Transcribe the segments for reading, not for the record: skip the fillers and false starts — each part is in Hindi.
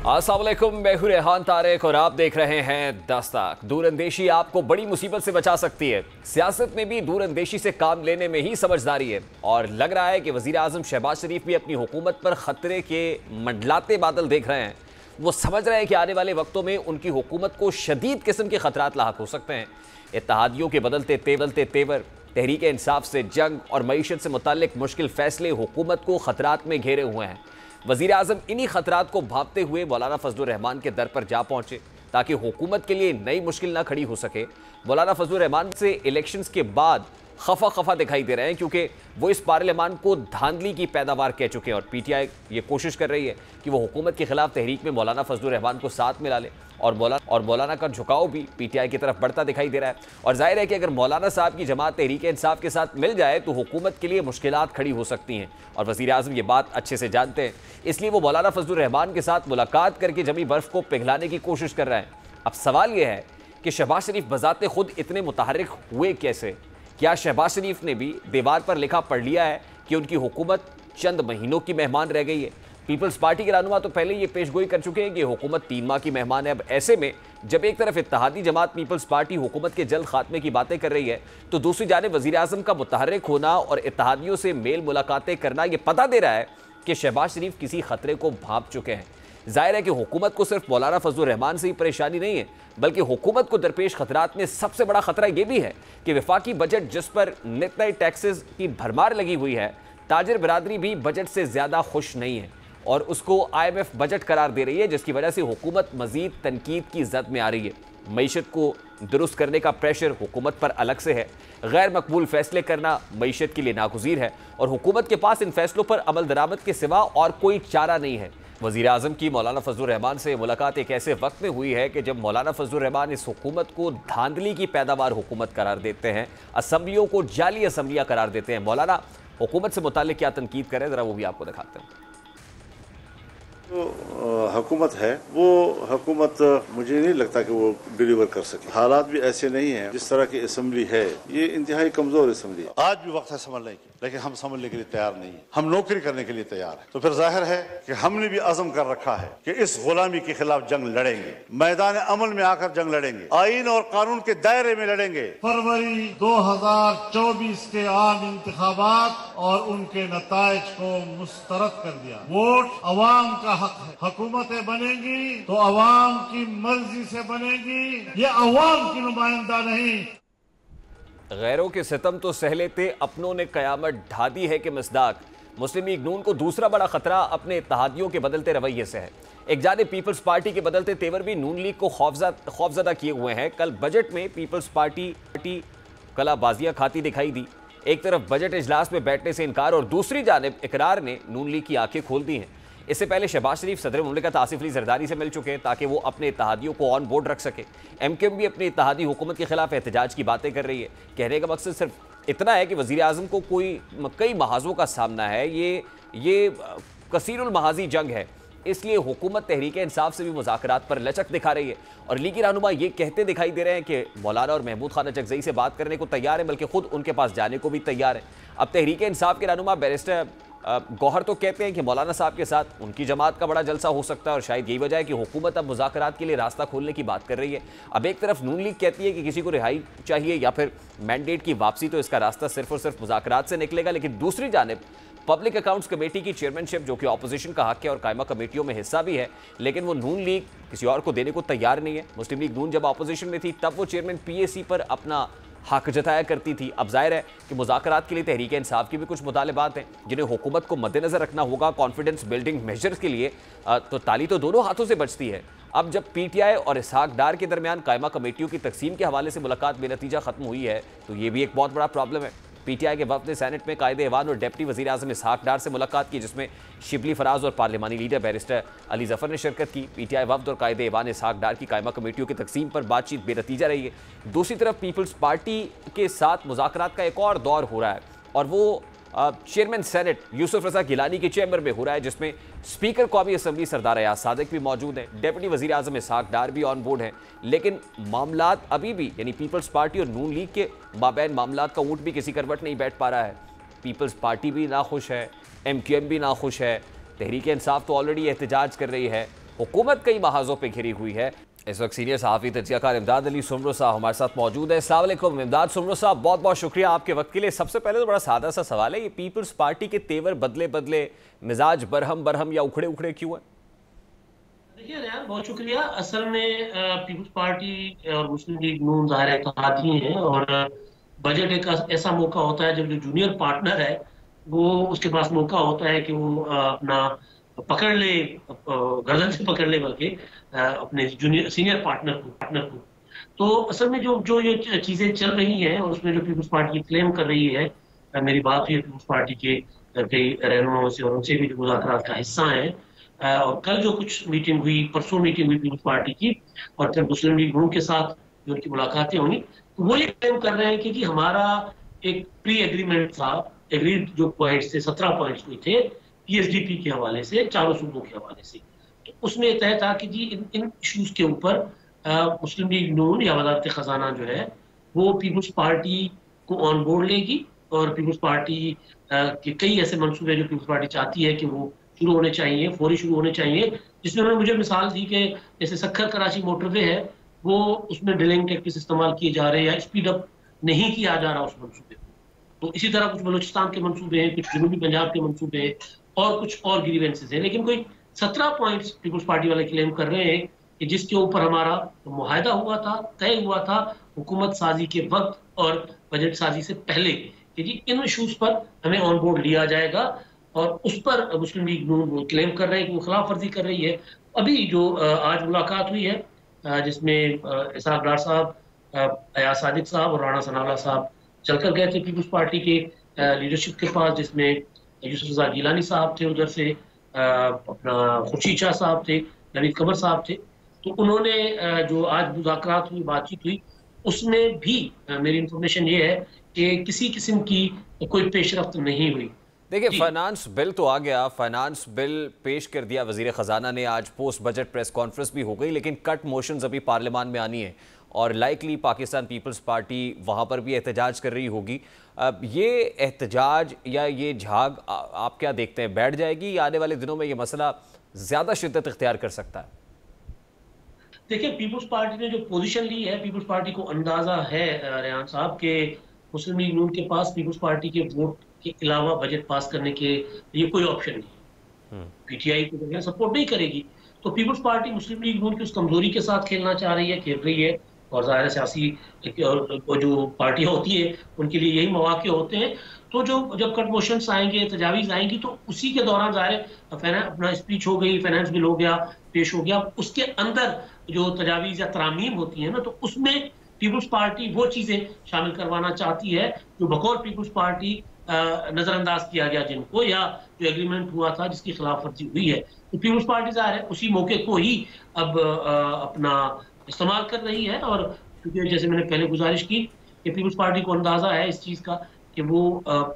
अस्सलाम वालेकुम, मैं हूं रेहान तारिक और आप देख रहे हैं दस्तक। दूरअंदेशी आपको बड़ी मुसीबत से बचा सकती है। सियासत में भी दूरअंदेशी से काम लेने में ही समझदारी है और लग रहा है कि वजीर आजम शहबाज शरीफ भी अपनी हुकूमत पर खतरे के मंडलाते बादल देख रहे हैं। वो समझ रहे हैं कि आने वाले वक्तों में उनकी हुकूमत को शदीद किस्म के खतरात लाहक हो सकते हैं। इत्तेहादियों के बदलते तेवर, तहरीक इंसाफ से जंग और मईशत से मुताल्लिक मुश्किल फैसले हुकूमत को खतरात में घेरे हुए हैं। वज़ीर आज़म इन्हीं खतरात को भांपते हुए मौलाना फजलुर रहमान के दर पर जा पहुंचे ताकि हुकूमत के लिए नई मुश्किल ना खड़ी हो सके। मौलाना फजलुर रहमान से इलेक्शंस के बाद खफा दिखाई दे रहे हैं क्योंकि वो इस पार्लियामान को धांधली की पैदावार कह चुके हैं और पीटीआई ये कोशिश कर रही है कि वो हुकूमत के खिलाफ तहरीक में मौलाना फजलुर रहमान को साथ मिला ले और मौलाना का झुकाव भी पीटीआई की तरफ बढ़ता दिखाई दे रहा है। और जाहिर है कि अगर मौलाना साहब की जमात तहरीक इंसाफ के साथ मिल जाए तो हुकूमत के लिए मुश्किलात खड़ी हो सकती हैं और वज़ीर आज़म ये बात अच्छे से जानते हैं। इसलिए वो मौलाना फजलुर रहमान के साथ मुलाकात करके जमी बर्फ़ को पिघलाने की कोशिश कर रहे हैं। अब सवाल यह है कि शहबाज शरीफ बजाते खुद इतने मुतहर्रिक हुए कैसे? क्या शहबाज शरीफ ने भी दीवार पर लिखा पढ़ लिया है कि उनकी हुकूमत चंद महीनों की मेहमान रह गई है? पीपल्स पार्टी के रहनुमा तो पहले ये पेशगोई कर चुके हैं कि हुकूमत 3 माह की मेहमान है। अब ऐसे में जब एक तरफ इत्तेहादी जमात पीपल्स पार्टी हुकूमत के जल्द खात्मे की बातें कर रही है तो दूसरी जानिब वज़ीर आज़म का मुतहर्रिक होना और इत्तेहादियों से मेल मुलाकातें करना ये पता दे रहा है कि शहबाज शरीफ किसी खतरे को भांप चुके हैं। जाहिर है कि हुकूमत को सिर्फ मौलाना फजलुर रहमान से ही परेशानी नहीं है बल्कि हुकूमत को दरपेश खतरात में सबसे बड़ा खतरा यह भी है कि वफाकी बजट जिस पर नित नए टैक्सेस की भरमार लगी हुई है, ताजिर बरादरी भी बजट से ज़्यादा खुश नहीं है और उसको IMF बजट करार दे रही है, जिसकी वजह से हुकूमत मजीद तनकीद की जद में आ रही है। मईशत को दुरुस्त करने का प्रेशर हुकूमत पर अलग से है। गैर मकबूल फैसले करना मईशत के लिए नागुज़ीर है और हुकूमत के पास इन फैसलों पर अमल दरामद के सिवा और कोई चारा नहीं है। वज़ीर आज़म की मौलाना फजलुर रहमान से मुलाकात एक ऐसे वक्त में हुई है कि जब मौलाना फजलुर रहमान इस हुकूमत को धांधली की पैदावार हुकूमत करार देते हैं, असम्बलियों को जाली असम्बलियाँ करार देते हैं। मौलाना हुकूमत से मुताल्लिक क्या तनकीद करें, ज़रा वो भी आपको दिखाते हैं। हुकूमत है वो हुकूमत मुझे नहीं लगता कि वो डिलीवर कर सके। हालात भी ऐसे नहीं हैं। जिस तरह की असम्बली है ये इंतहाई कमजोर असम्बली है। आज भी वक्त है संभलने की, लेकिन हम संभलने के लिए तैयार नहीं है। हम नौकरी करने के लिए तैयार है। तो फिर जाहिर है कि हमने भी अज़म कर रखा है कि इस गुलामी के खिलाफ जंग लड़ेंगे, मैदान अमल में आकर जंग लड़ेंगे, आईन और कानून के दायरे में लड़ेंगे। फरवरी 2024 के आम इंतखाबात और उनके नताइज को मुस्तरद कर दिया। वोट अवाम का हक है। हुकूमतें बनेगी तो अवाम की मर्जी से बनेगी, ये अवाम की नुमाइंदा नहीं। गैरों के सितम तो सह लेते, अपनों ने कयामत ढा दी है कि मसदाक। मुस्लिम लीग नून को दूसरा बड़ा खतरा अपने इत्तेहादियों के बदलते रवैये से है। एक जानिब पीपल्स पार्टी के बदलते तेवर भी नून लीग को खौफजदा किए हुए हैं। कल बजट में पीपल्स पार्टी कलाबाजियां खाती दिखाई दी। एक तरफ बजट इजलास में बैठने से इनकार और दूसरी जानिब इकरार ने नून लीग की आंखें खोल दी हैं। इससे पहले शहबाज शरीफ सदर मुमलिकत आसिफ अली जरदारी से मिल चुके हैं ताकि वो अपने इत्तेहादियों को ऑन बोर्ड रख सके। MKM भी अपनी इत्तेहादी हुकूमत के खिलाफ एहतजाज की बातें कर रही है। कहने का मकसद सिर्फ इतना है कि वज़ीर आज़म को कई महाजों का सामना है। ये कसीरुल महाजी जंग है, इसलिए हुकूमत तहरीक इंसाफ से भी मुज़ाकरात पर लचक दिखा रही है और लीगी रहनुमा ये कहते दिखाई दे रहे हैं कि मौलाना और महमूद खान अचकज़ई से बात करने को तैयार है, बल्कि खुद उनके पास जाने को भी तैयार है। अब तहरीक इंसाफ के रहनुमा बैरिस्टर गौहर तो कहते हैं कि मौलाना साहब के साथ उनकी जमात का बड़ा जलसा हो सकता है और शायद यही वजह है कि हुकूमत अब मुज़ाकरात के लिए रास्ता खोलने की बात कर रही है। अब एक तरफ नून लीग कहती है कि किसी को रिहाई चाहिए या फिर मैंडेट की वापसी, तो इसका रास्ता सिर्फ और सिर्फ मुज़ाकरात से निकलेगा। लेकिन दूसरी जानिब पब्लिक अकाउंट्स कमेटी की चेयरमैनशिप, जो कि अपोजिशन का हक है और कायमा कमेटियों में हिस्सा भी है, लेकिन वो नून लीग किसी और को देने को तैयार नहीं है। मुस्लिम लीग नून जब अपोजिशन में थी तब वो चेयरमैन PAC पर अपना हक जताया करती थी। अब जाहिर है कि मुज़ाकरात के लिए तहरीक इंसाफ की भी कुछ मुतालिबात हैं जिन्हें हुकूमत को मद्देनज़र रखना होगा। कॉन्फिडेंस बिल्डिंग मेजर्स के लिए तो ताली तो दोनों हाथों से बचती है। अब जब PTI और इसहाक डार के दरमियान कायमा कमेटियों की तकसीम के हवाले से मुलाकात बेनतीजा ख़त्म हुई है तो ये भी एक बहुत बड़ा प्रॉब्लम है। PTI के वफ़द ने सेनेट में कायदे ऐवान और डिप्टी वज़ीर आज़म इसहाक डार से मुलाकात की, जिसमें शिबली फराज और पार्लिमानी लीडर बैरिस्टर अली ज़फ़र ने शिरकत की। PTI वफ़द और कायदे ऐवान इसहाक डार की कायमा कमेटियों की तकसीम पर बातचीत बेनतीजा रही है। दूसरी तरफ पीपल्स पार्टी के साथ मुज़ाकरात का एक और दौर हो रहा है और वो चेयरमैन सेनेट यूसुफ रज़ा गिलानी के चैम्बर में हो रहा है, जिसमें स्पीकर कौमी असम्बली सरदार अयाज सादिक भी मौजूद हैं, डिप्टी वज़ीर आज़म इसहाक डार भी ऑन बोर्ड हैं। लेकिन मामलात अभी भी यानी पीपल्स पार्टी और नून लीग के माबैन मामलात का ऊँट भी किसी करवट नहीं बैठ पा रहा है। पीपल्स पार्टी भी नाखुश है, MQM भी नाखुश है, तहरीक इंसाफ तो ऑलरेडी एहतजाज कर रही है हुकूमत कई महाजों पे घिरी हुई है। इस वक्त सीनियर सहाफ़ी तजियाकार इमदाद अली सुमरो साहब हमारे साथ मौजूद है। अस्सलाम वालेकुम इमदाद सुमरो साहब, बहुत बहुत शुक्रिया आपके वक्त के लिए। सबसे पहले तो बड़ा सादा सा सवाल है, ये पीपल्स पार्टी के तेवर बदले बदले, मिजाज बरहम बरहम या उखड़े उखड़े क्यों है? देखिए रेहान, बहुत शुक्रिया। असल में पीपल्स पार्टी और मुस्लिम लीग नून ज़ाहिर इत्तेहादी हैं, और बजट एक ऐसा मौका होता है जब जो जूनियर पार्टनर है वो उसके पास मौका होता है कि वो अपना पकड़ ले, गर्दन से पकड़ ले, बल्कि अपने जूनियर सीनियर पार्टनर को। तो असल में जो जो ये चीजें चल रही हैं और उसमें जो पीपल्स पार्टी क्लेम कर रही है, मेरी बात हुई पीपल्स पार्टी के कई रहनुमाओं से और उनसे भी जो मुज़ाकरात का हिस्सा है, और कल जो कुछ मीटिंग हुई, परसों मीटिंग हुई पीपल्स पार्टी की, और फिर मुस्लिम लीग नून के साथ जो उनकी मुलाकातें हुई, तो वो ये क्लेम कर रहे हैं कि हमारा एक प्री एग्रीमेंट था, एग्रीड जो पॉइंट्स थे, 17 पॉइंट्स हुए थे पीएसडीपी के हवाले से, चारों सूबों के हवाले से। तो उसमें तय था कि जी इन इश्यूज के ऊपर मुस्लिम लीग नून या वज़ारत खजाना जो है वो पीपल्स पार्टी को ऑन बोर्ड लेगी, और पीपल्स पार्टी के कई ऐसे मंसूबे जो पीपल्स पार्टी चाहती है कि वो शुरू होने चाहिए, फौरी शुरू होने चाहिए। जिसमें उन्होंने मुझे मिसाल दी कि जैसे सक्खर कराची मोटरवे है, वो उसमें ड्रिलिंग टेक्टिक्स इस्तेमाल किए जा रहे हैं या स्पीड अप नहीं किया जा रहा उस मंसूबे को। तो इसी तरह कुछ बलूचिस्तान के मंसूबे हैं, कुछ जनूबी पंजाब के मंसूबे हैं, और कुछ और ग्रीवेंसेस हैं। लेकिन कोई 17 पॉइंट्स पीपल्स पार्टी वाले क्लेम कर रहे हैं कि जिसके ऊपर हमारा मुआहदा हुआ था, तय हुआ था हुकूमत साजी के वक्त और बजट साजी से पहले, कि जी इन इशूज पर हमें ऑन बोर्ड लिया जाएगा, और उस पर मुस्लिम लीग नून वो क्लेम कर रहे हैं कि वो खिलाफ वर्जी कर रही है। अभी जो आज मुलाकात हुई है, जिसमें इसहाक डार साहब, अयाज सादिक साहब और राणा सनाउल्लाह साहब चलकर गए थे पीपल्स पार्टी के लीडरशिप के पास, जिसमें यूसुफ रज़ा गिलानी साहब थे, उधर से अपना खुर्शीद शाह साहब थे, नवीद कमर साहब थे। तो उन्होंने जो आज मुज़ाकरात हुई, बातचीत हुई, उसमें भी मेरी इंफॉर्मेशन ये है कि किसी किस्म की कोई पेशरफ्त नहीं हुई। देखिए, फाइनेंस बिल तो आ गया, फाइनेंस बिल पेश कर दिया वजीर खजाना ने, आज पोस्ट बजट प्रेस कॉन्फ्रेंस भी हो गई, लेकिन कट मोशंस अभी पार्लियामान में आनी है और लाइकली पाकिस्तान पीपल्स पार्टी वहाँ पर भी एहतजाज कर रही होगी। अब ये एहतजाज या ये झाग आप क्या देखते हैं, बैठ जाएगी या आने वाले दिनों में ये मसला ज़्यादा शिद्दत इख्तियार कर सकता है? देखिए, पीपल्स पार्टी ने जो पोजीशन ली है, पीपल्स पार्टी को अंदाजा है रेहान साहब के मुस्लिम लीग नून के पास पीपल्स पार्टी के वोट के अलावा बजट पास करने के लिए कोई ऑप्शन नहीं। पीटीआई को तो सपोर्ट नहीं करेगी, तो पीपल्स पार्टी मुस्लिम लीग नून की उस कमजोरी के साथ खेलना चाह रही है, खेल रही है। और ज़ाहिर सियासी जो पार्टियां होती है उनके लिए यही मौके होते हैं। तो जो जब कट मोशंस आएंगे, तजावीज़ आएंगी, तो उसी के दौरान ज़ाहिर अपना स्पीच हो गई, फाइनेंस बिल हो गया, पेश हो गया, उसके अंदर जो तजावीज़ या तरामीम होती है ना, तो उसमें पीपल्स पार्टी वो चीज़ें शामिल करवाना चाहती है जो बकौल पीपल्स पार्टी नज़रअंदाज किया गया जिनको, या जो एग्रीमेंट हुआ था जिसकी खिलाफ वर्जी हुई है। तो पीपल्स पार्टी ज़ाहिर है उसी मौके को ही अब अपना इस्तेमाल कर रही है। और क्योंकि जैसे मैंने पहले गुजारिश की कि पीपल्स पार्टी को अंदाजा है इस चीज़ का कि वो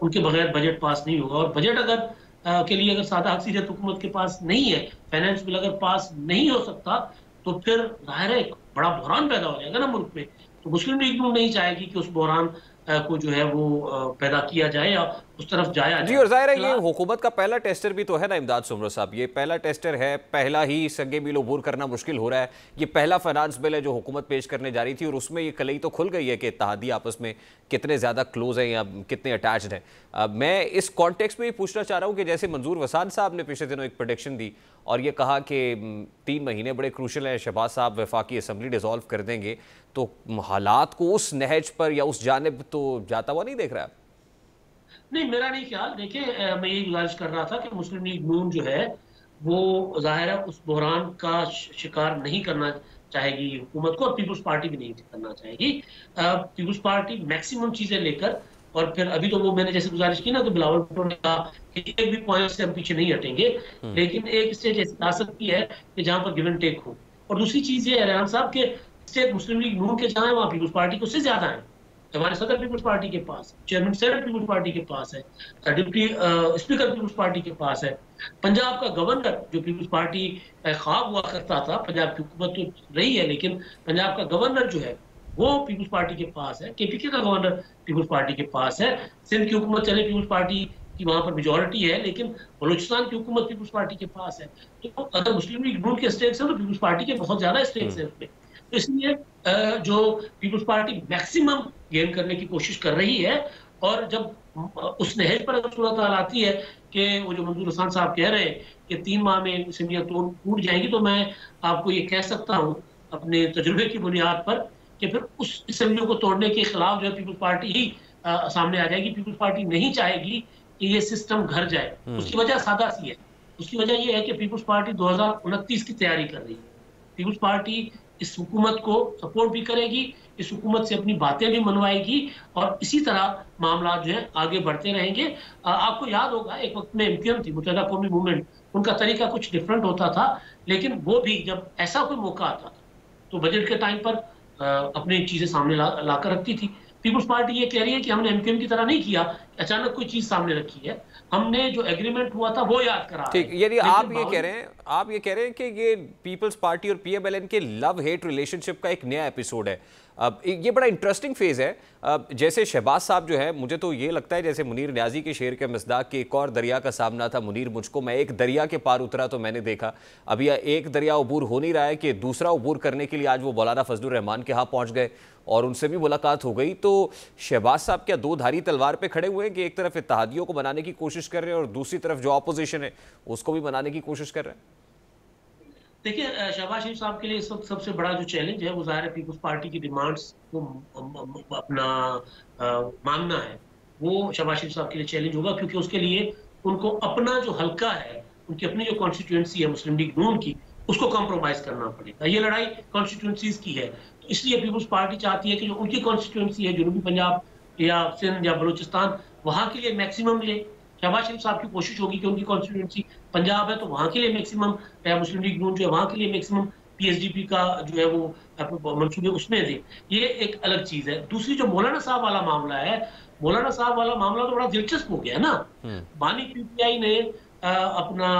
उनके बगैर बजट पास नहीं होगा, और बजट अगर के लिए अगर सादा अक्सरियत हुकूमत के पास नहीं है, फाइनेंस बिल अगर पास नहीं हो सकता, तो फिर जाहिर है एक बड़ा बहरान पैदा हो जाएगा ना मुल्क में। तो मुस्लिम लीग नून नहीं चाहेगी कि उस बहरान को जो है वो पैदा किया जाए या उस तरफ जाया जी। और जाहिर है ये हुकूमत का पहला टेस्टर भी तो है ना इमदाद सुमरो साहब, ये पहला टेस्टर है, पहला ही संगे बिल अबूर करना मुश्किल हो रहा है। ये पहला फाइनेंस बिल है जो हुकूमत पेश करने जा रही थी, और उसमें ये कलई तो खुल गई है कि इत्तेहादी आपस में कितने ज़्यादा क्लोज हैं या कितने अटैच्ड हैं। मैं इस कॉन्टेक्स्ट में ये पूछना चाह रहा हूँ कि जैसे मंजूर वसान साहब ने पिछले दिनों एक प्रेडिक्शन दी और ये कहा कि 3 महीने बड़े क्रूशल हैं, शहबाज साहब वफाकी असम्बली डिसॉल्व कर देंगे, तो हालात को उस नहज पर या उस जानिब तो जाता हुआ नहीं देख रहा है? नहीं, मेरा नहीं ख्याल। देखिए, मैं यही गुजारिश कर रहा था कि मुस्लिम लीग नून जो है वो ज़ाहिर है उस बहरान का शिकार नहीं करना चाहेगी हुकूमत को, और पीपल्स पार्टी भी नहीं करना चाहेगी। पीपल्स पार्टी मैक्सिमम चीज़ें लेकर, और फिर अभी तो वो मैंने जैसे गुजारिश की ना कि बिलावल भुट्टो ने कहा कि एक भी पॉइंट से हम पीछे नहीं हटेंगे, लेकिन एक स्टेज ऐसी आ सकती है कि जहाँ पर गिव एंड टेक हो। और दूसरी चीज़ ये है रेहान साहब के स्टेट मुस्लिम लीग नून के जहाँ है वहाँ पीपल्स पार्टी को उससे ज़्यादा है। हमारे सदर पीपल्स पार्टी के पास, चेयरमैन सेनेट पीपल्स पार्टी के पास है, डिप्टी स्पीकर पीपल्स पार्टी के पास है, पंजाब का गवर्नर जो पीपल्स पार्टी ख्वाब हुआ करता था, पंजाब की हुकूमत तो रही है लेकिन पंजाब का गवर्नर जो है वो पीपल्स पार्टी के पास है, केपीके का गवर्नर पीपल्स पार्टी के पास है, सिंध की हुकूमत चले पीपल्स पार्टी की वहां पर मेजोरिटी है, लेकिन बलूचिस्तान की हुकूमत पीपल्स पार्टी के पास है। तो अगर मुस्लिम लीग नून के स्टेक्स हैं तो पीपल्स पार्टी के बहुत ज्यादा स्टेक्स हैं उसमें। तो इसलिए जो पीपल्स पार्टी मैक्सिमम गेन करने की कोशिश कर रही है, और जब उस नहज पर अगर सूरत हाल आती है कि वो जो मंजूर हसन साहब कह रहे हैं कि 3 माह में असेंबलियां टूट जाएंगी, तो मैं आपको ये कह सकता हूँ अपने तजुर्बे की बुनियाद पर कि फिर उस असेंबलियों को तोड़ने के खिलाफ जो है पीपल्स पार्टी ही सामने आ जाएगी। पीपल्स पार्टी नहीं चाहेगी कि ये सिस्टम घर जाए। उसकी वजह सादा सी है, उसकी वजह ये है कि पीपल्स पार्टी 2029 की तैयारी कर रही है। पीपल्स पार्टी इस हुकूमत को सपोर्ट भी करेगी, इस हुकूमत से अपनी बातें भी मनवाएगी, और इसी तरह मामला जो है आगे बढ़ते रहेंगे। आपको याद होगा एक वक्त में एमक्यूएम थी, मुत्तहिदा कौमी मूवमेंट, उनका तरीका कुछ डिफरेंट होता था, लेकिन वो भी जब ऐसा कोई मौका आता था तो बजट के टाइम पर अपनी चीजें सामने लाकर रखती थी। पीपल्स पार्टी ये कह रही है कि हमने एमक्यूएम की तरह नहीं किया, अचानक कोई चीज सामने रखी है, हमने जो एग्रीमेंट हुआ था वो याद करा। ठीक, यानी आप ये कह रहे हैं कि ये पीपल्स पार्टी और पीएमएलएन के लव हेट रिलेशनशिप का एक नया एपिसोड है। अब ये बड़ा इंटरेस्टिंग फेज है। जैसे शहबाज साहब जो है, मुझे तो ये लगता है जैसे मुनीर न्याजी के शेर के मिसदाक के एक और दरिया का सामना था, मुनीर मुझको मैं एक दरिया के पार उतरा तो मैंने देखा। अभी एक दरिया अबूर हो नहीं रहा है कि दूसरा अबूर करने के लिए आज वो मौलाना फजलुर रहमान के यहाँ पहुँच गए और उनसे भी मुलाकात हो गई। तो शहबाज साहब क्या दो धारी तलवार पे खड़े हुए हैं कि एक तरफ इत्तेहादियों को बनाने की कोशिश कर रहे हैं और दूसरी तरफ जो अपोजिशन है उसको भी बनाने की कोशिश कर रहे हैं? देखिए, शहबाज शरीफ साहब के लिए इस वक्त सबसे बड़ा जो चैलेंज है वो ज़ाहिर है पीपल्स पार्टी की डिमांड्स को अपना मानना है। वो शहबाज शरीफ साहब के लिए चैलेंज होगा, क्योंकि उसके लिए उनको अपना जो हल्का है, उनकी अपनी जो कॉन्स्टिट्यूएंसी है मुस्लिम लीग नून की, उसको कॉम्प्रोमाइज करना पड़ेगा। ये लड़ाई कॉन्स्टिट्यूएंसीज की है, तो इसलिए पीपल्स पार्टी चाहती है कि जो उनकी कॉन्स्टिट्यूएंसी है जनूबी पंजाब या सिंध या बलूचिस्तान, वहां के लिए मैक्सिमम ले। शहबाज शरीफ साहब की कोशिश होगी कि उनकी कॉन्स्टिट्यूएंसी पंजाब है तो वहां के लिए मैक्सिमम, या मुस्लिम लीग नून जो है वहां के लिए मैक्सिमम पीएसडीपी का जो है वो मंसूबे उसमें दे। ये एक अलग चीज है। दूसरी जो मौलाना साहब वाला मामला है, मौलाना साहब वाला मामला तो बड़ा दिलचस्प हो गया ना। बानी पीटीआई ने अपना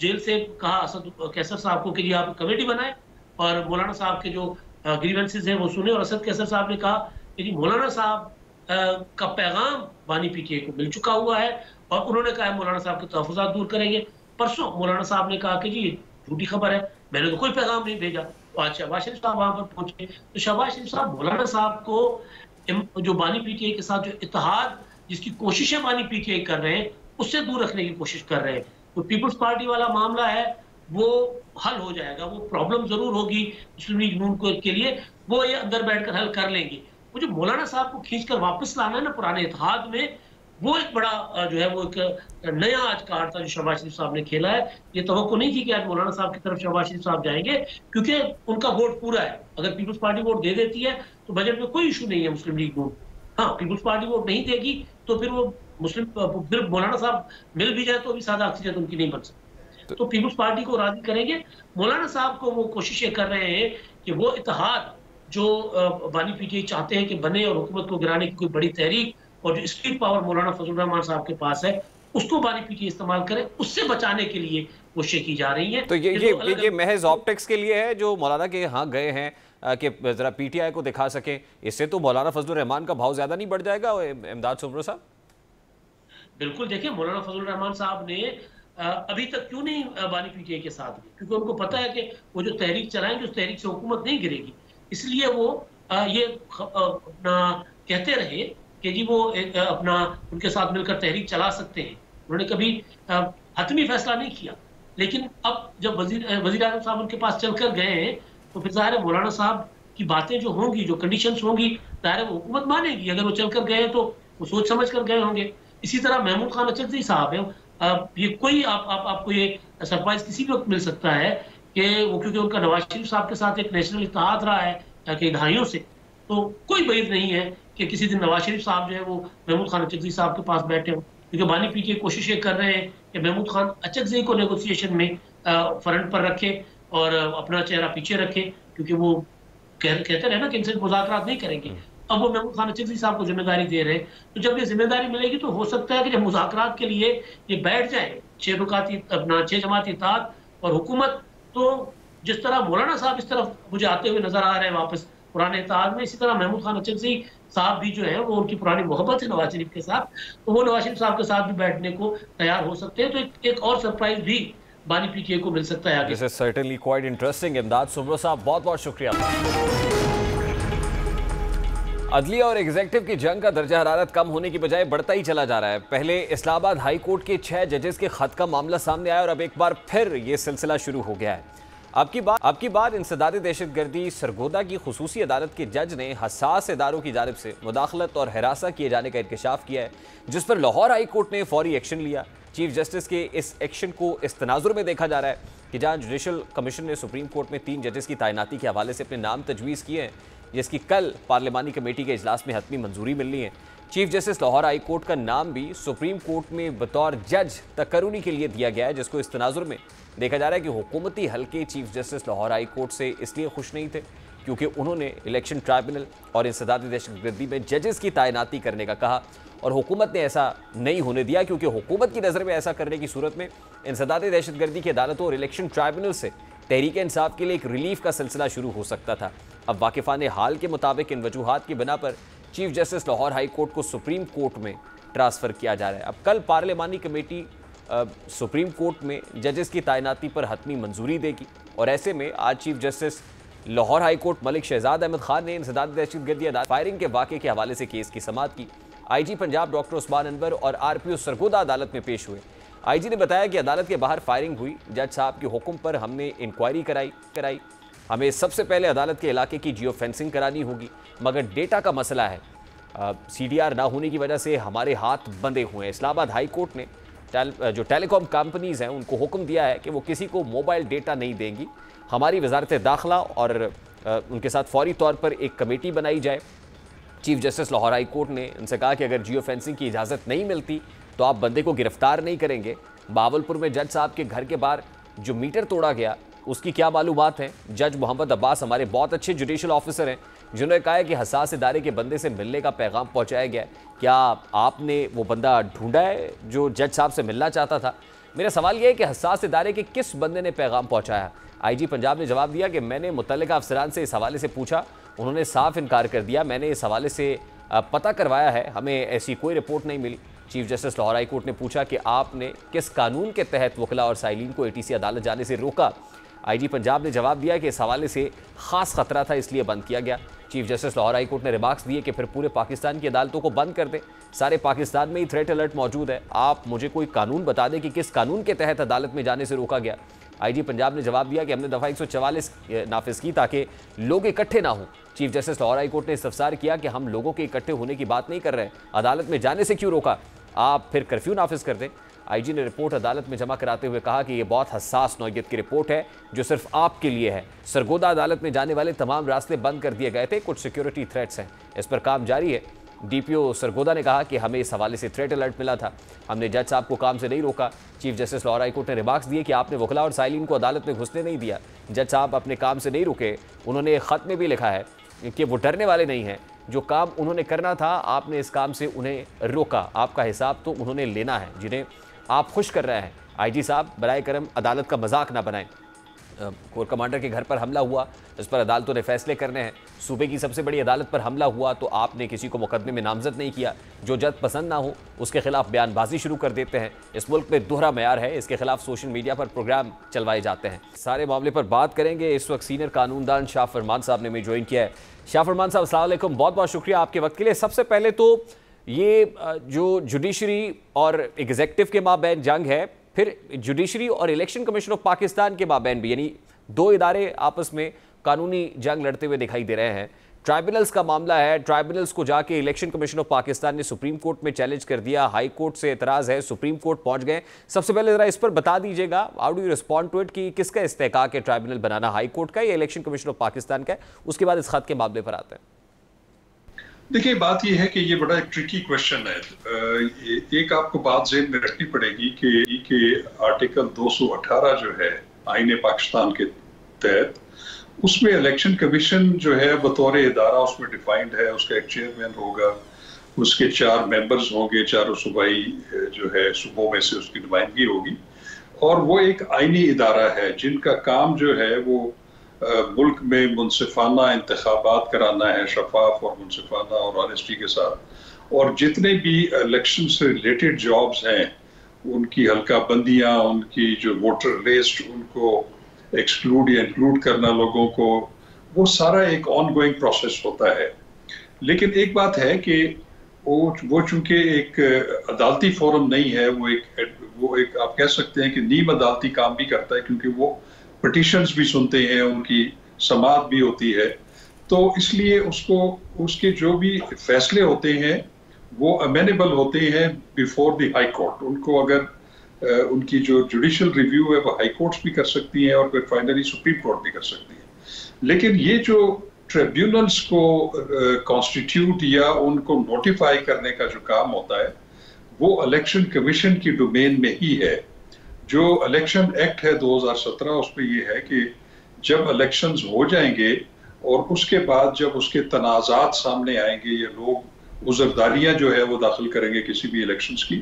जेल से कहा असद कैसर साहब को कि जी आप कमेटी बनाए और मौलाना साहब के जो ग्रीवेंसेस हैं वो सुने, और असद कैसर साहब ने कहा कि जी मौलाना साहब का पैगाम बानी पीटीआई को मिल चुका हुआ है और उन्होंने कहा मौलाना साहब के तहफ़्फ़ुज़ात दूर करेंगे। परसों मौलाना साहब ने कहा कि जी झूठी खबर है, मैंने तो कोई पैगाम नहीं भेजा। तो आज शहबाज शरीफ साहब वहां पर पहुंचे, तो शहबाज शरीफ साहब मौलाना साहब को जो बानी पीटीआई के साथ जो इत्तेहाद जिसकी कोशिशें बानी पीटीआई कर रहे हैं उससे दूर रखने की कोशिश कर रहे हैं। तो पीपल्स पार्टी वाला मामला है वो हल हो जाएगा, वो प्रॉब्लम जरूर होगी मुस्लिम लीग नून के लिए, वो ये अंदर बैठकर हल कर लेंगे। वो जो मौलाना साहब को खींचकर वापस लाना है ना पुराने इत्तेहाद में, वो एक बड़ा जो है वो एक नया आज कार्ड था जो शहबाज शरीफ साहब ने खेला है। ये तवक्को नहीं थी कि आज मौलाना साहब की तरफ शहबाज शरीफ साहब जाएंगे, क्योंकि उनका वोट पूरा है। अगर पीपल्स पार्टी वोट दे देती है तो बजट में कोई इशू नहीं है मुस्लिम लीग नून। हाँ, पीपल्स पार्टी वोट नहीं देगी तो फिर वो फिर मौलाना साहब मिल भी जाए तो भी सादा अक्सरियत उनकी नहीं बन सकती। तो पीपल्स पार्टी को राजी करेंगे। मौलाना साहब को वो कोशिशें कर रहे हैं कि वो इत्तेहाद जो बानी पीटीआई चाहते हैं कि बने और हुकूमत को गिराने की कोई बड़ी तहरीक और जो स्ट्रीट पावर मौलाना फजलुर रहमान साहब के पास है उसको बानी पीटीआई इस्तेमाल करे, उससे बचाने के लिए कोशिशें की जा रही हैं। तो ये महज ऑप्टिक्स के लिए है जो मौलाना के यहाँ गए हैं कि जरा पीटीआई को दिखा सके। इससे तो मौलाना फजलुर रहमान का भाव ज्यादा नहीं बढ़ जाएगा इमदाद सुमरो साहब? बिल्कुल, देखिए मौलाना फजलुर रहमान साहब ने अभी तक क्यों नहीं बानी पीटीआई के साथ, क्योंकि उनको पता है कि वो जो तहरीक चलाएंगे उस तहरीक से हुकूमत नहीं गिरेगी। इसलिए वो ये अपना कहते रहे कि जी वो अपना उनके साथ मिलकर तहरीक चला सकते हैं। उन्होंने कभी हतमी फैसला नहीं किया, लेकिन अब जब वजीर आज़म साहब उनके पास चलकर गए हैं तो फिर ज़ाहिर है मौलाना साहब की बातें जो होंगी, जो कंडीशंस होंगी, ज़ाहिर है वो हुकूमत मानेगी। अगर वो चलकर गए तो वो सोच समझ कर गए होंगे। इसी तरह महमूद खान अचकज़ई साहब है, ये कोई आपको ये सरप्राइज किसी भी वक्त मिल सकता है कि वो, क्योंकि उनका नवाज शरीफ साहब के साथ एक नेशनल इत्तेहाद रहा है कई दहाइयों से, तो कोई बैद नहीं है कि किसी दिन नवाज शरीफ साहब जो है वो महमूद खान अचकज़ई साहब के पास बैठे हो, क्योंकि बानी पीटीआई कोशिशें कर रहे हैं कि महमूद खान अचकज़ई को नेगोशिएशन में फ्रंट पर रखे और अपना चेहरा पीछे रखे, क्योंकि वो कहते रहे ना कि इनसे मुज़ाकरात नहीं करेंगे। अब वो महमूद खान अचकज़ई साहब को जिम्मेदारी दे रहे हैं, तो जब ये जिम्मेदारी मिलेगी तो हो सकता है कि जब मुज़ाकरात के लिए ये बैठ जाए 6 जमाती इत्तेहाद और हुकूमत, तो जिस तरह मौलाना साहब इस तरफ मुझे आते हुए नजर आ रहे हैं वापस पुराने इत्तेहाद में, इसी तरह महमूद खान अचकज़ई साहब भी जो है वो उनकी पुरानी मोहब्बत है नवाज शरीफ के साथ, तो वो नवाज शरीफ साहब के साथ भी बैठने को तैयार हो सकते हैं। तो एक और सरप्राइज भी बानी पीके को मिल सकता है आगे। This is certainly quite interesting. इमदाद सुमरो साहब बहुत बहुत शुक्रिया। अदलिया और एग्जीक्यूटिव की जंग का दर्जा हरारत कम होने की बजाय बढ़ता ही चला जा रहा है। पहले इस्लामाबाद हाई कोर्ट के 6 जजेस के खत का मामला सामने आया और अब एक बार फिर ये सिलसिला शुरू हो गया है। अब की बार इंसदाद दहशतगर्दी सरगोदा की खुसूसी अदालत के जज ने हसास इदारों की जानिब से मुदाखलत और हिरासा किए जाने का इंकशाफ किया है, जिस पर लाहौर हाई कोर्ट ने फौरी एक्शन लिया। चीफ जस्टिस के इस एक्शन को इस तनाजुर में देखा जा रहा है कि जहां जुडिशल कमीशन ने सुप्रीम कोर्ट में 3 जजेस की तैनाती के हवाले से अपने नाम तजवीज़ किए हैं, जिसकी कल पार्लिमानी कमेटी के इजलास में हतमी मंजूरी मिलनी है। Chief justice Lahore high court का नाम भी सुप्रीम कोर्ट में बतौर जज तकरूनी के लिए दिया गया है, जिसको इस तनाजुर में देखा जा रहा है कि हुकूमती हल्के chief justice Lahore high court से इसलिए खुश नहीं थे क्योंकि उन्होंने इलेक्शन ट्राइब्यूनल और इंसदाद दहशतगर्दी में जजेस की तैनाती करने का कहा और हुकूमत ने ऐसा नहीं होने दिया, क्योंकि हुकूमत की नज़र में ऐसा करने की सूरत में इंसदाद दहशतगर्दी की अदालतों और इलेक्शन ट्राइब्यूनल से तहरीक इंसाफ के लिए एक रिलीफ का सिलसिला शुरू हो सकता था। अब वाकिफान हाल के मुताबिक इन वजूहात की बिना पर chief justice Lahore high court को सुप्रीम कोर्ट में ट्रांसफ़र किया जा रहा है। अब कल पार्लिमानी कमेटी सुप्रीम कोर्ट में जजेस की तैनाती पर हतमी मंजूरी देगी और ऐसे में आज chief justice Lahore high court Malik Shahzad Ahmad Khan ने इंसदाद दहशतगर्दी अदालत फायरिंग के वाक़े के हवाले से केस की समाअत की। IG पंजाब डॉक्टर उस्मान अनवर और RPO सरगोदा अदालत में पेश हुए। IG ने बताया कि अदालत के बाहर फायरिंग हुई, जज साहब के हुक्म पर हमने इंक्वायरी कराई। हमें सबसे पहले अदालत के इलाके की जियो फेंसिंग करानी होगी, मगर डेटा का मसला है, CDR ना होने की वजह से हमारे हाथ बंधे हुए हैं। इस्लामाबाद हाई कोर्ट ने जो टेलीकॉम कंपनीज़ हैं उनको हुक्म दिया है कि वो किसी को मोबाइल डेटा नहीं देंगी। हमारी वजारत दाखिला और उनके साथ फौरी तौर पर एक कमेटी बनाई जाए। Chief justice Lahore high court ने उनसे कहा कि अगर जियो फेंसिंग की इजाज़त नहीं मिलती तो आप बंदे को गिरफ्तार नहीं करेंगे। बावलपुर में जज साहब के घर के बाहर जो मीटर तोड़ा गया उसकी क्या मालूमात हैं? जज मोहम्मद अब्बास हमारे बहुत अच्छे जुडिशल ऑफिसर हैं, जिन्होंने कहा है कि हसास इदारे के बंदे से मिलने का पैगाम पहुंचाया गया। क्या आपने वो बंदा ढूंढा है जो जज साहब से मिलना चाहता था? मेरा सवाल यह है कि हसास इदारे के किस बंदे ने पैगाम पहुंचाया? IG पंजाब ने जवाब दिया कि मैंने मुतल्लिका अफसरान से इस हवाले से पूछा, उन्होंने साफ इनकार कर दिया। मैंने इस हवाले से पता करवाया है, हमें ऐसी कोई रिपोर्ट नहीं मिली। Chief justice Lahore high court ने पूछा कि आपने किस कानून के तहत वकला और साइलिन को ATC अदालत जाने से रोका? IG पंजाब ने जवाब दिया कि इस हवाले से खास खतरा था, इसलिए बंद किया गया। Chief justice Lahore high court ने रिमार्क्स दिए कि फिर पूरे पाकिस्तान की अदालतों को बंद कर दें, सारे पाकिस्तान में ही थ्रेट अलर्ट मौजूद है। आप मुझे कोई कानून बता दें कि किस कानून के तहत अदालत में जाने से रोका गया। IG पंजाब ने जवाब दिया कि हमने दफ़ा 144 नाफिज की ताकि लोग इकट्ठे ना हों। Chief justice Lahore high court ने इस्तफसार किया कि हम लोगों के इकट्ठे होने की बात नहीं कर रहे हैं, अदालत में जाने से क्यों रोका? आप फिर कर्फ्यू नाफिज कर दें। IG ने रिपोर्ट अदालत में जमा कराते हुए कहा कि यह बहुत हसास नौयत की रिपोर्ट है जो सिर्फ आपके लिए है। सरगोदा अदालत में जाने वाले तमाम रास्ते बंद कर दिए गए थे, कुछ सिक्योरिटी थ्रेट्स हैं, इस पर काम जारी है। DPO सरगोदा ने कहा कि हमें इस हवाले से थ्रेट अलर्ट मिला था, हमने जज साहब को काम से नहीं रोका। Chief justice Lahore high court ने रिमार्क्स दिए कि आपने वकला और साइलिन को अदालत में घुसने नहीं दिया। जज साहब अपने काम से नहीं रुके, उन्होंने एक ख़त में भी लिखा है कि वो डरने वाले नहीं हैं, जो काम उन्होंने करना था आपने इस काम से उन्हें रोका, आपका हिसाब तो उन्होंने लेना है जिन्हें आप खुश कर रहे हैं। IG साहब बराए करम अदालत का मजाक ना बनाएं। कोर कमांडर के घर पर हमला हुआ, इस पर अदालतों ने फैसले करने हैं। सूबे की सबसे बड़ी अदालत पर हमला हुआ तो आपने किसी को मुकदमे में नामजद नहीं किया। जो जज पसंद ना हो उसके खिलाफ बयानबाजी शुरू कर देते हैं। इस मुल्क में दोहरा मयार है, इसके खिलाफ सोशल मीडिया पर प्रोग्राम चलवाए जाते हैं। सारे मामले पर बात करेंगे। इस वक्त सीनियर कानूनदान शाह फरमान साहब ने हमें ज्वाइन किया है। शाह फरमान साहब अस्सलाम वालेकुम, बहुत बहुत शुक्रिया आपके वक्त के लिए। सबसे पहले तो ये जो जुडिशरी और एग्जीक्यूटिव के माबैन जंग है, फिर जुडिशरी और इलेक्शन कमीशन ऑफ पाकिस्तान के माबैन भी, यानी दो इदारे आपस में कानूनी जंग लड़ते हुए दिखाई दे रहे हैं। ट्राइब्यूनल्स का मामला है, ट्राइब्यूनल्स को जाके इलेक्शन कमीशन ऑफ पाकिस्तान ने सुप्रीम कोर्ट में चैलेंज कर दिया, हाई कोर्ट से एतराज़ है, सुप्रीम कोर्ट पहुंच गए। सबसे पहले ज़रा इस पर बता दीजिएगा, how do you respond to it, कि किसका इस्तेहकाक है ट्राइब्यूनल बनाना, हाई कोर्ट का या इलेक्शन कमीशन ऑफ पाकिस्तान का है? उसके बाद इस खत के मामले पर आते हैं। देखिए, बात यह है कि ये बड़ा एक ट्रिकी क्वेश्चन है। एक आपको बात ज़हन में रखनी पड़ेगी कि आर्टिकल 218 जो है आईन पाकिस्तान के तहत, उसमें इलेक्शन कमीशन जो है बतौर इदारा उसमें डिफाइंड है। उसका एक चेयरमैन होगा, उसके 4 मेंबर्स होंगे, चारों सूबाई जो है सूबों में से उसकी नुमाइंदगी होगी, और वो एक आईनी इदारा है जिनका काम जो है वो मुल्क में मुनसिफाना इंतखाबात कराना है, शफाफ और मुनसिफाना और ऑनेस्टी के साथ, और जितने भी इलेक्शन से रिलेटेड जॉब्स हैं उनकी हल्का बंदियां, उनकी जो वोटर लिस्ट, उनको एक्सक्लूड या इंक्लूड करना लोगों को, वो सारा एक ऑनगोइंग प्रोसेस होता है। लेकिन एक बात है कि वो चूंकि एक अदालती फोरम नहीं है, वो एक आप कह सकते हैं कि नीम अदालती काम भी करता है, क्योंकि वो पिटिशंस भी सुनते हैं, उनकी समाअत भी होती है, तो इसलिए उसके जो भी फैसले होते हैं वो अमेनेबल होते हैं बिफोर द हाई कोर्ट। उनको अगर उनकी जो जुडिशियल रिव्यू है वो हाई कोर्ट्स भी कर सकती हैं और फिर फाइनली सुप्रीम कोर्ट भी कर सकती है। लेकिन ये जो ट्रिब्यूनल्स को कॉन्स्टिट्यूट या उनको नोटिफाई करने का जो काम होता है वो इलेक्शन कमीशन की डोमेन में ही है। जो इलेक्शन एक्ट है 2017, उसमें ये है कि जब इलेक्शंस हो जाएंगे और उसके बाद जब उसके तनाज़ात सामने आएंगे, ये लोग उज़रदारियां जो है वो दाखिल करेंगे किसी भी इलेक्शंस की,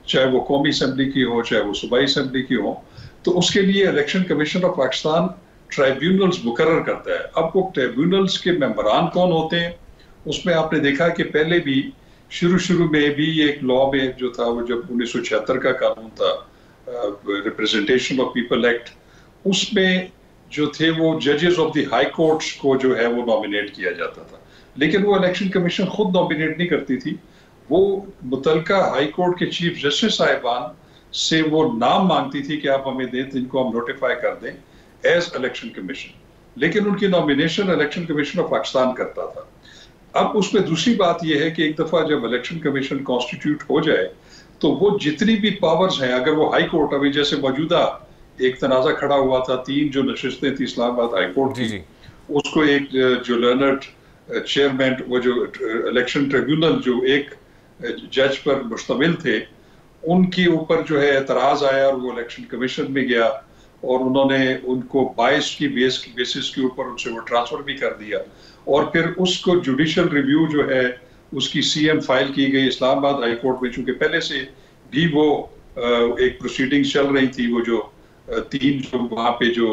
चाहे वो कौमी असम्बली की हो चाहे वो सूबाई असम्बली की हो, तो उसके लिए election commission of Pakistan tribunals मुकर्रर करता है। अब वो ट्राइब्यूनल्स के मेंबरान कौन होते हैं, उसमें आपने देखा कि पहले भी शुरू में भी एक लॉ में जो था, वो जब 1976 का कानून था रिप्रेजेंटेशन ऑफ पीपल एक्ट, उसमें जो थे वो जजेस ऑफ द हाई कोर्ट्स को जो है वो नॉमिनेट किया जाता था, लेकिन वो इलेक्शन कमीशन खुद नॉमिनेट नहीं करती थी, वो मुतलका हाई कोर्ट के चीफ जस्टिस साहिबान से वो नाम मांगती थी कि आप हमें दें, जिनको हम नोटिफाई कर दें एज इलेक्शन कमीशन, लेकिन उनकी nomination election commission of Pakistan करता था। अब उसमें दूसरी बात यह है कि एक दफा जब इलेक्शन कमीशन कॉन्स्टिट्यूट हो जाए तो वो जितनी भी पावर्स हैं, अगर वो हाई कोर्ट, अभी जैसे मौजूदा एक तनाज़ा खड़ा हुआ था, 3 जो नशिस्तें थी इस्लामाबाद हाई कोर्ट की, उसको एक जो लर्नड चेयरमैन, वो जो इलेक्शन ट्रिब्यूनल जो एक जज पर मुश्तमिल थे, उनके ऊपर जो है एतराज आया और वो इलेक्शन कमीशन में गया और उन्होंने उनको 22 की बेसिस के ऊपर उनसे वो ट्रांसफर भी कर दिया, और फिर उसको जुडिशियल रिव्यू जो है उसकी CM फाइल की गई इस्लामाबाद हाई कोर्ट में, चूंकि पहले से भी वो एक प्रोसीडिंग चल रही थी, वो जो 3 जो वहाँ पे जो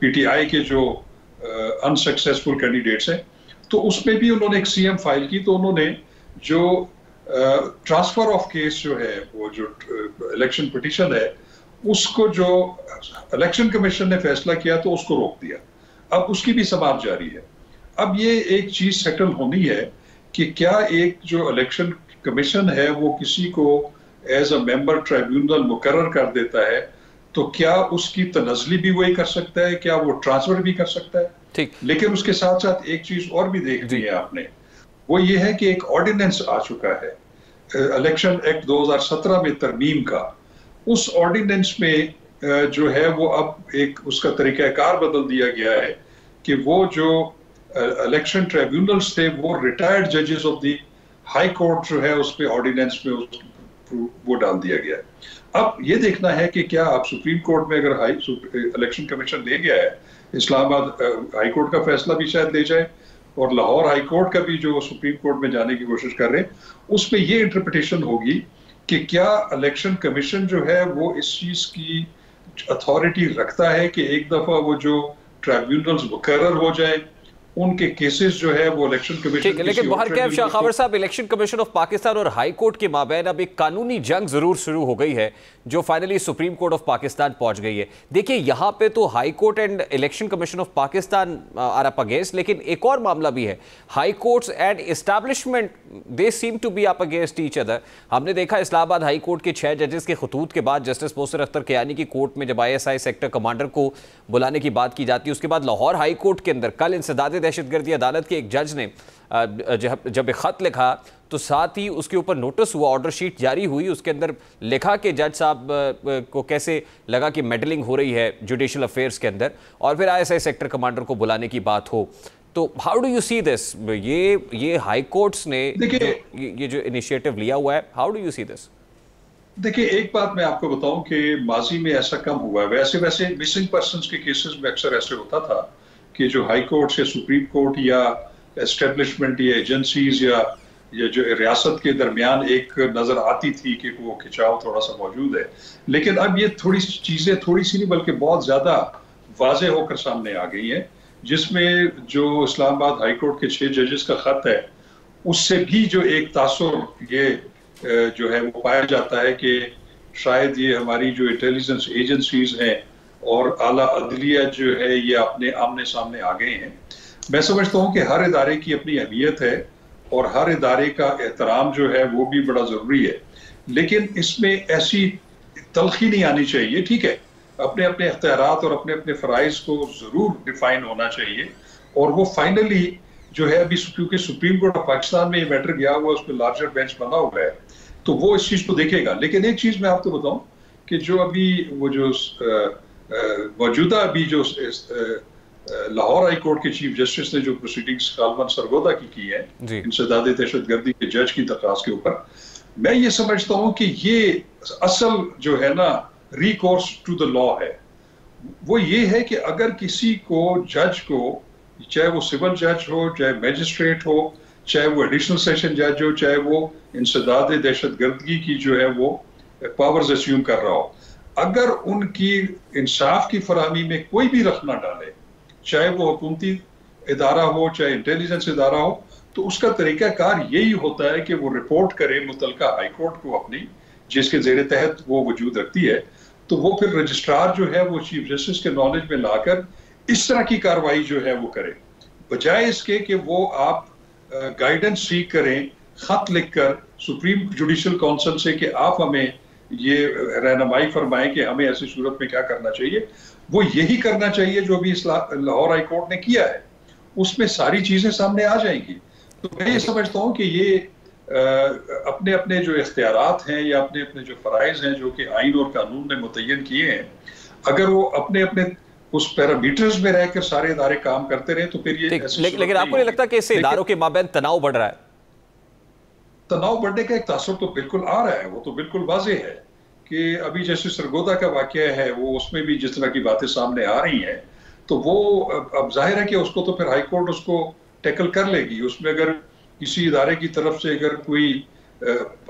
PTI के जो अनसक्सेसफुल कैंडिडेट्स हैं, तो उसमें भी उन्होंने एक CM फाइल की, तो उन्होंने जो ट्रांसफर ऑफ केस जो है, वो जो इलेक्शन पिटीशन है, उसको जो इलेक्शन कमीशन ने फैसला किया तो उसको रोक दिया। अब उसकी भी समाअत जारी है। अब ये एक चीज सेटल होनी है कि क्या एक जो इलेक्शन कमीशन है वो किसी को एज अ मेंबर ट्राइब्यूनल मुकर्रर कर देता है, तो क्या उसकी तनज़ली भी वही कर सकता है, क्या वो ट्रांसफर भी कर सकता है? ठीक। लेकिन उसके साथ साथ एक चीज और भी देखनी है आपने, वो ये है कि एक ऑर्डिनेंस आ चुका है इलेक्शन एक्ट 2017 में तरमीम का। उस ऑर्डिनेंस में जो है वो अब एक उसका तरीकाकार बदल दिया गया है कि वो जो इलेक्शन ट्रिब्यूनल्स थे वो रिटायर्ड जजेस ऑफ द हाई कोर्ट जो है उस पे ऑर्डिनेंस में वो डाल दिया गया है। अब ये देखना है कि क्या आप सुप्रीम कोर्ट में अगर इलेक्शन कमीशन ले गया है, इस्लामाबाद हाई कोर्ट का फैसला भी शायद ले जाए और लाहौर हाई कोर्ट का भी जो सुप्रीम कोर्ट में जाने की कोशिश कर रहे हैं, उसमें ये इंटरप्रिटेशन होगी कि क्या इलेक्शन कमीशन जो है वो इस चीज की अथॉरिटी रखता है कि एक दफा वो जो ट्राइब्यूनल्स मुकर्रर हो जाए, उनके केसेस जो है वो इलेक्शन कमीशन। लेकिन बहरकैफ शाह खबर साहब, इलेक्शन कमीशन ऑफ पाकिस्तान और हाई कोर्ट के माबैन अब एक कानूनी जंग जरूर शुरू हो गई है जो finally supreme court of Pakistan पहुंच गई है। देखिए यहाँ पे तो high court and election commission of Pakistan are up against, लेकिन एक और मामला भी है, high courts and establishment they seem to be up against each other. हमने देखा इस्लामाबाद हाई कोर्ट के 6 जजेस के खतूत के बाद जस्टिस मोहसिन अख्तर कियानी की कोर्ट में जब ISI सेक्टर कमांडर को बुलाने की बात की जाती है, उसके बाद लाहौर हाई कोर्ट के अंदर कल इंसदाद दहशतगर्दी अदालत के एक जज ने जब एक खत लिखा तो साथ ही उसके ऊपर नोटिस हुआ, ऑर्डर शीट जारी हुई, उसके अंदर लिखा कि जज साहब को कैसे लगा कि मेडलिंग हो रही है जुडिशियल अफेयर्स के अंदर, और फिर ISI सेक्टर कमांडर को बुलाने की बात हो। तो how do you see this? ये हाई कोर्ट्स ने ये जो इनिशिएटिव लिया हुआ है, how do you see this? देखिए, एक बात मैं आपको बताऊं कि माजी में ऐसा कम हुआ है। वैसे मिसिंग पर्सन्स के केसेस में अक्सर ऐसे होता था कि जो हाई कोर्ट या सुप्रीम कोर्ट या एस्टेब्लिशमेंट या एजेंसीज या जो रियासत के दरमियान एक नजर आती थी कि वो खिंचाव थोड़ा सा मौजूद है, लेकिन अब ये थोड़ी चीजें थोड़ी सी नहीं बल्कि बहुत ज्यादा वाज़ेह होकर सामने आ गई हैं, जिसमें जो इस्लामाबाद हाई कोर्ट के 6 जजेस का खत है, उससे भी जो एक तासुर ये जो है वो पाया जाता है कि शायद ये हमारी जो इंटेलिजेंस एजेंसीज हैं और आला अदलिया जो है ये अपने आमने सामने आ गए हैं। मैं समझता हूँ कि हर इदारे की अपनी अहमियत है और हर इदारे का एहतराम जो है वो भी बड़ा ज़रूरी है, लेकिन इसमें ऐसी तलखी नहीं आनी चाहिए। ठीक है, अपने अपने इख्तियारात और अपने अपने फ़राइज़ को ज़रूर डिफाइन होना चाहिए, और वो फाइनली जो है अभी क्योंकि सुप्रीम कोर्ट ऑफ पाकिस्तान में ये मैटर गया हुआ है, उस पर लार्जर बेंच बना हुआ है, तो वो इस चीज़ को देखेगा। लेकिन एक चीज़ मैं आपको बताऊं कि जो अभी वो जो मौजूदा अभी जो लाहौर हाई कोर्ट के चीफ जस्टिस ने जो प्रोसीडिंग्स कालमन सरगोदा की है इंसदाद दहशतगर्दी के जज की दरख्वास्त के ऊपर, मैं ये समझता हूँ कि ये असल जो है ना रिकोर्स टू द लॉ है, वो ये है कि अगर किसी को जज को, चाहे वो सिविल जज हो, चाहे मैजिस्ट्रेट हो, चाहे वो एडिशनल सेशन जज हो, चाहे वो इंसदाद दहशतगर्दी की जो है वो पावर्स अस्यूम कर रहा हो, अगर उनकी इंसाफ की फराहमी में कोई भी रख ना डाले, चाहे वो हुकूमती इदारा हो चाहे इंटेलिजेंस इदारा हो, तो उसका तरीकाकार यही होता है कि वो रिपोर्ट करे मुतलका हाई कोर्ट को अपनी, जिसके जेर तहत वो वजूद रखती है, तो वो फिर रजिस्ट्रार जो है वो चीफ जस्टिस के नॉलेज में लाकर इस तरह की कार्रवाई जो है वो करे, बजाय इसके कि वो आप गाइडेंस सीख करें खत लिखकर सुप्रीम जुडिशल काउंसिल से कि आप हमें ये रहनुमाई फरमाएं कि हमें ऐसी सूरत में क्या करना चाहिए। वो यही करना चाहिए जो अभी लाहौर हाई कोर्ट ने किया है, उसमें सारी चीजें सामने आ जाएंगी। तो मैं ये समझता हूँ कि ये अपने अपने जो इख्तियारात हैं या अपने अपने जो फराइज हैं जो कि आइन और कानून ने मुतय्यन किए हैं, अगर वो अपने अपने उस पैरामीटर्स में रहकर सारे इदारे काम करते रहे तो फिर ये लेकिन आपको नहीं लगता कि इससे इदारों के माबैन तनाव बढ़ रहा है? तनाव बढ़ने का एक तासुर तो बिल्कुल आ रहा है, वो तो बिल्कुल वाज़ेह है कि अभी जैसे सरगोदा का वाकया है, वो उसमें भी जिस तरह की बातें सामने आ रही हैं, तो वो अब जाहिर है कि उसको तो फिर हाई कोर्ट उसको टैकल कर लेगी। उसमें अगर किसी इदारे की तरफ से अगर कोई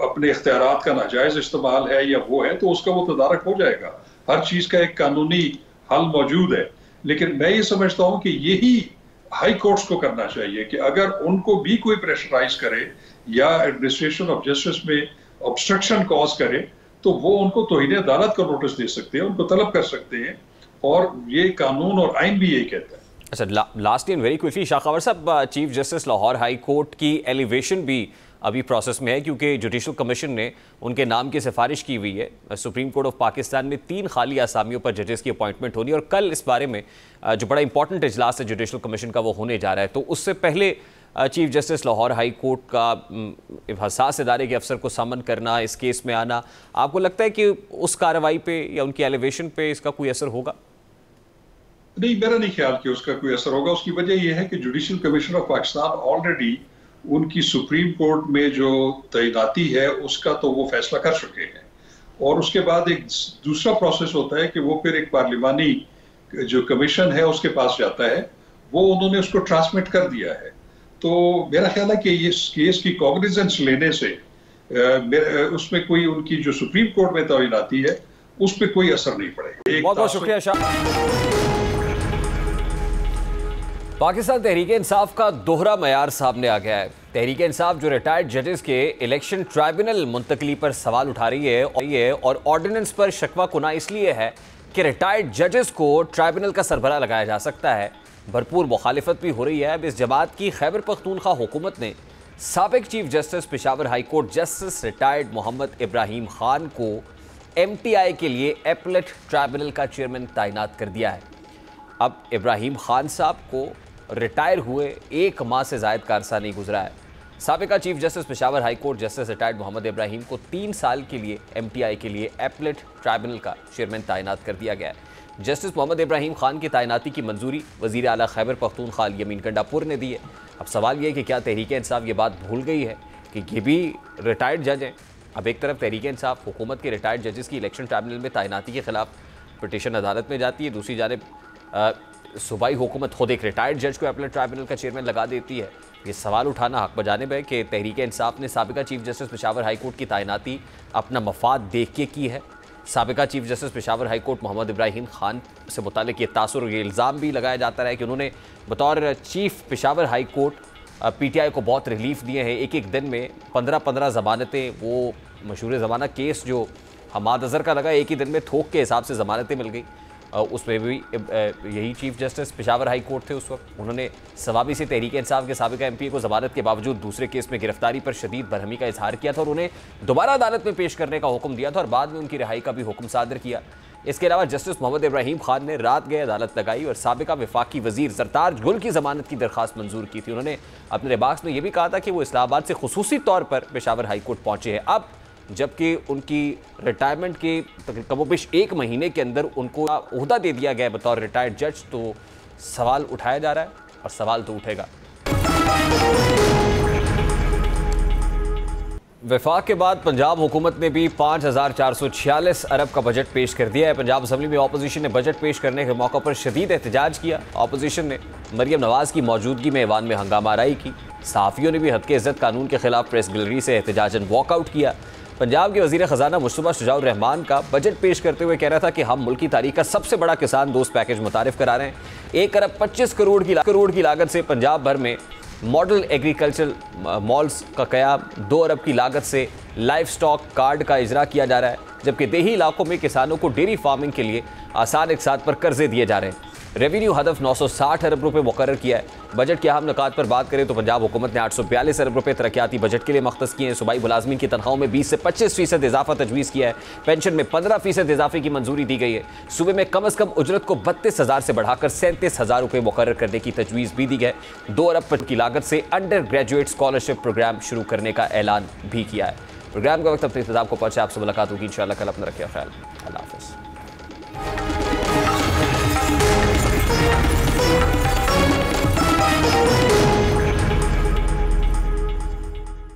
अपने इख्तियारात का नाजायज इस्तेमाल है या वो है, तो उसका वो तदारक हो जाएगा। हर चीज़ का एक कानूनी हल मौजूद है, लेकिन मैं ये समझता हूँ कि यही हाई कोर्ट्स को करना चाहिए कि अगर उनको भी कोई प्रेशराइज करे या एडमिनिस्ट्रेशन ऑफ जस्टिस में ऑब्स्ट्रक्शन कॉज करे, तो वो उनको तौहीन अदालत का नोटिस दे सकते हैं, उनको तलब कर सकते हैं, और ये कानून और आइन भी यही कहता है। अच्छा, लास्ट एंड वेरी क्विकली शाखावर साहब, chief justice Lahore high court की एलिवेशन भी अभी प्रोसेस में है, क्योंकि जुडिशल कमीशन ने उनके नाम की सिफारिश की हुई है। सुप्रीम कोर्ट ऑफ पाकिस्तान में 3 खाली आसामियों पर जजेस की अपॉइंटमेंट होनी है, और कल इस बारे में जो बड़ा इंपॉर्टेंट इजलास है जुडिशल कमीशन का वो होने जा रहा है। तो उससे पहले chief justice Lahore high court का हसास इदारे के अफसर को समन करना, इस केस में आना, आपको लगता है कि उस कार्रवाई पे या उनकी एलिवेशन पे इसका कोई असर होगा? नहीं, मेरा नहीं ख्याल कि उसका कोई असर होगा। उसकी वजह यह है कि judicial commission of Pakistan already उनकी सुप्रीम कोर्ट में जो तैनाती है उसका तो वो फैसला कर चुके हैं, और उसके बाद एक दूसरा प्रोसेस होता है कि वो फिर एक पार्लिमानी जो कमीशन है उसके पास जाता है, वो उन्होंने उसको ट्रांसमिट कर दिया है। तो मेरा ख्याल है कि इस केस की कॉग्निजेंस लेने से उसमें कोई उनकी जो सुप्रीम कोर्ट में तैनाती है उस पर कोई असर नहीं पड़ेगा। बहुत बहुत शुक्रिया शाह। पाकिस्तान तहरीक इंसाफ का दोहरा मयार सामने आ गया है। तहरीक इंसाफ जो रिटायर्ड जजेस के इलेक्शन ट्राइब्यूनल मुंतकली पर सवाल उठा रही है, और ऑर्डिनेंस पर शकवा कुना इसलिए है कि रिटायर्ड जजेस को ट्राइब्यूनल का सरबराह लगाया जा सकता है। भरपूर मुखालिफत भी हो रही है। अब इस जमात की खैबर पख्तूनख्वा हुकूमत ने साबिक chief justice Peshawar high court justice retired Mohammad Ibrahim Khan को MTI के लिए एपलेट ट्राइब्यूनल का चेयरमैन तैनात कर दिया है। अब इब्राहिम खान साहब को रिटायर हुए 1 माह से ज़ायद का अरसा नहीं गुजरा है। साबिका chief justice Peshawar high court justice retired Mohammad Ibrahim को 3 साल के लिए MTI के लिए एपलेट ट्राइब्यूनल का चेयरमैन तैनात कर दिया गया है। जस्टिस मोहम्मद इब्राहिम खान की तैनाती की मंजूरी वज़ीर आला खैबर पख्तूनख्वा यमीन गंडापुर ने दी है। अब सवाल ये है कि क्या तहरीक इंसाफ ये बात भूल गई है कि ये भी रिटायर्ड जज हैं। अब एक तरफ तहरीक इंसाफ हुकूमत के रिटायर्ड जजेस की इलेक्शन ट्राइब्यूनल में तैनाती के खिलाफ पिटीशन अदालत में जाती है, दूसरी जानिब सूबाई हुकूमत खुद एक रिटायर्ड जज को एपलेट ट्राइब्यूनल का चेयरमैन लगा देती है। ये सवाल उठाना हक बजानिब है कि तहरीक इंसाफ ने साबिका chief justice Peshawar high court की तैनाती अपना मफाद देख के की है, साबिका chief justice Peshawar high court Mohammad Ibrahim Khan से मुतालिक ये तासुर, ये इल्ज़ाम भी लगाया जाता रहा है कि उन्होंने बतौर chief Peshawar high court PTI को बहुत रिलीफ दिए हैं। एक एक दिन में 15-15 ज़मानतें, वो मशहूर ज़माना केस जो हमाद अज़हर का लगा, एक ही दिन में थोक के हिसाब से ज़मानतें मिल गई। उसमें भी यही chief justice Peshawar high court थे उस वक्त। उन्होंने सवाबी से तहरीक इंसाफ के साबिका एमपी को ज़मानत के बावजूद दूसरे केस में गिरफ्तारी पर शदीद बरहमी का इजहार किया था और उन्हें दोबारा अदालत में पेश करने का हुक्म दिया था और बाद में उनकी रिहाई का भी हुक्म सादर किया। इसके अलावा जस्टिस मोहम्मद इब्राहिम खान ने रात गए अदालत लगाई और साबिका वफाकी वजीर सरताज गुल की ज़मानत की दरख्वास्त मंजूर की थी। उन्होंने अपने रिमार्क्स में यह भी कहा था कि वो इस्लामाबाद से खुसूसी तौर पर पेशावर हाई कोर्ट पहुंचे हैं। अब जबकि उनकी रिटायरमेंट के कमोबेश 1 महीने के अंदर उनको ओहदा दे दिया गया बतौर रिटायर्ड जज, तो सवाल उठाया जा रहा है और सवाल तो उठेगा। वफाक के बाद पंजाब हुकूमत ने भी 5446 अरब का बजट पेश कर दिया है। पंजाब असम्बली में अपोजिशन ने बजट पेश करने के मौके पर शदीद एहतजाज किया। अपोजिशन ने मरियम नवाज़ की मौजूदगी में ऐवान में हंगामा आराई की। सहाफ़ियों ने भी हद के इज़्ज़त कानून के खिलाफ प्रेस गैलरी से एहतजाजन वॉकआउट किया। पंजाब के वज़ीर ख़जाना मुस्तफ़ा शुजाउर रहमान का बजट पेश करते हुए कह रहा था कि हम मुल्क की तारीख का सबसे बड़ा किसान दोस्त पैकेज मुतारिफ करा रहे हैं। 1 अरब 25 करोड़ की लागत से पंजाब भर में मॉडल एग्रीकल्चर मॉल्स का क़याम, 2 अरब की लागत से लाइफ स्टॉक कार्ड का इजरा किया जा रहा है, जबकि देही इलाकों में किसानों को डेयरी फार्मिंग के लिए आसान इक़साद पर कर्जे दिए जा रहे हैं। रेवेन्यू हदफ 960 अरब रुपये मुकर्रर किया है। बजट के अहम नुकात पर बात करें तो पंजाब हुकूमत ने 842 अरब रुपये तरक्याती बजट के लिए मख्तस किए हैं। सूबाई मुलाजमीन की तनख्वाहों में 20 से 25% इजाफा तजवीज़ किया है। पेंशन में 15% इजाफे की मंजूरी दी गई है। सूबे में कम अज़ कम उजरत को 32,000 से बढ़ाकर 37,000 रुपये मुकर्रर करने की तजवीज़ भी दी है। 2 अरब की लागत से अंडर ग्रेजुएट स्कॉलरशिप प्रोग्राम शुरू करने का ऐलान भी किया है। प्रोग्राम का वक्त अपने इख्तिताम को पहुंचे। आपसे मुलाकात होगी इंशाअल्लाह कल। अपना रखिए ख्याल। अल्लाह हाफ़िज़।